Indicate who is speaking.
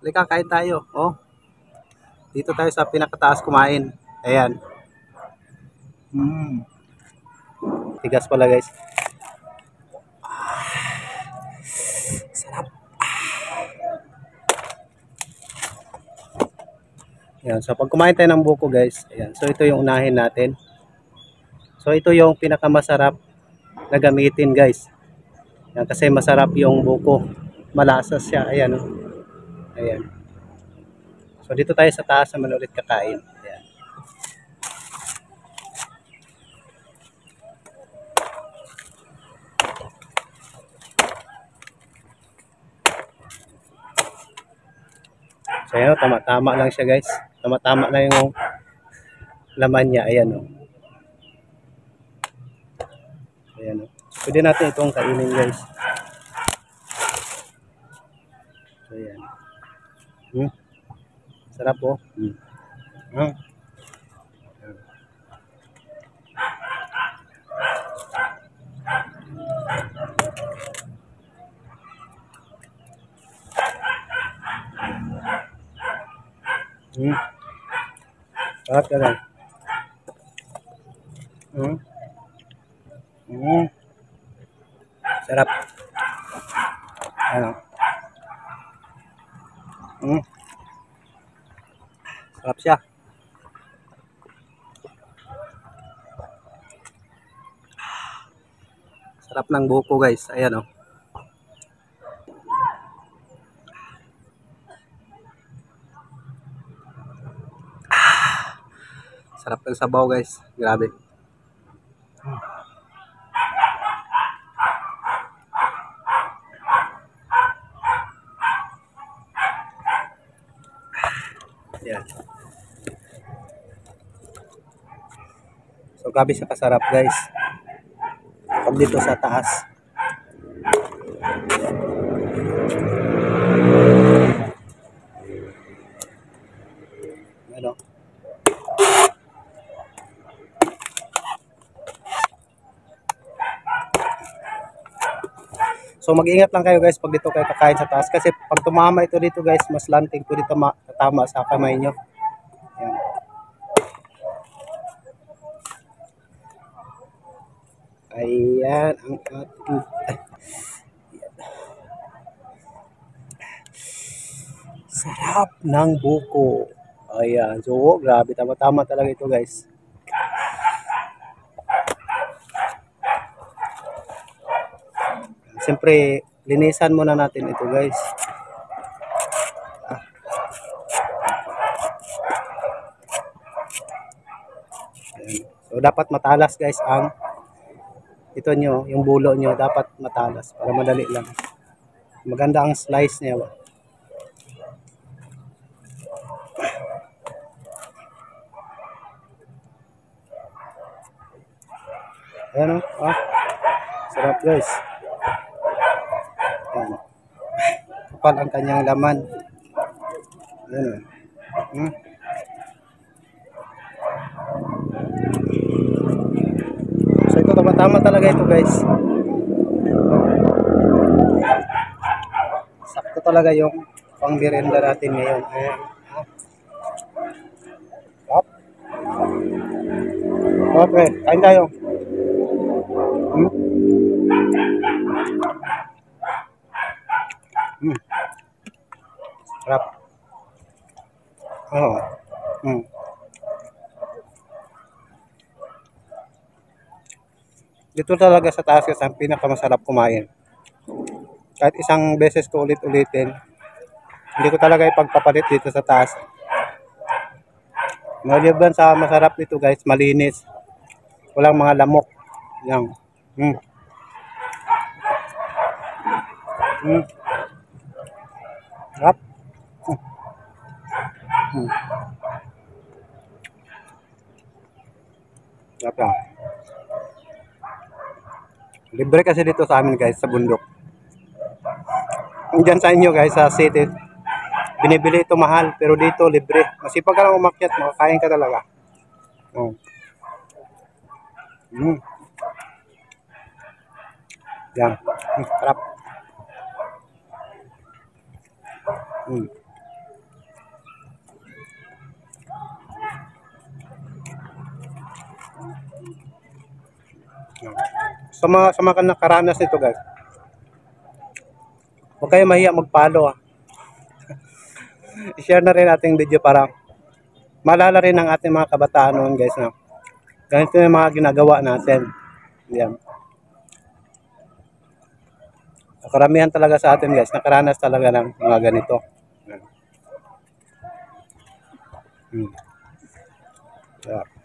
Speaker 1: Halika, kain tayo. Oh, dito tayo sa pinakataas kumain. Ayan. Mm. Tigas pala guys. Sarap. Ayan. So pag kumain tayo ng buko guys, ayan. So ito yung unahin natin. So ito yung pinakamasarap na gamitin guys. Ayan, kasi masarap yung buko. Malasa siya. Ayan. Oh. Ayan. So dito tayo sa taas naman ulit kakain. Ayan. So ayan, tama-tama lang siya guys. Tama-tama lang yung laman niya. Ayan o. Ayan o. So, pwede natin itong kainin guys. So ayan. Sarap po. Hmm. Sarap ka lang. Sarap. Ano? Sarap siya. Sarap ng buko guys. Ayan o. Sarap ng sabaw guys. Grabe. Ayan. So grabe siya kasarap guys. Pag dito sa taas. Ano? So mag-ingat lang kayo guys pag dito kayo kakain sa taas. Kasi pag tumama ito dito guys, mas lanting po dito tama sa kamay nyo. Ayan. Ayan ang ating... Sarap ng buko. Ayan. So grabe, tama-tama talaga ito guys. Siyempre, linisan muna natin ito guys. Ayan. So dapat matalas guys ang ito nyo, yung bulo nyo dapat matalas para madali lang. Maganda ang slice niya. Ayan o. Sarap guys. Ayan. Kapal ang kanyang laman. Ayan o. So ito tama-tama talaga ito guys. Sakto talaga yung pang-merienda natin ngayon. Ayan. Okay, kain tayo. Sarap. Oo. Dito talaga sa taas kasi ang pinakamasarap kumain. Kahit isang beses ko ulit-ulitin, hindi ko talaga ipagpapalit dito sa taas. Maliban sa masarap nito guys, malinis. Walang mga lamok. Yan. Sarap. Sarap lang. Libre kasi dito sa amin guys, sa bundok. Diyan sa inyo guys, sa city, binibili ito mahal, pero dito libre. Masipag ka lang umakyat, makakain ka talaga. Yan. Sarap. Sa mga nakaranas nito guys, huwag kayo mahiya mag-follow ah. I-share na rin ating video para malala rin ng ating mga kabataan noon guys na ganito yung mga ginagawa natin. Yan. Karamihan talaga sa atin guys, nakaranas talaga ng mga ganito. Yan. Yeah.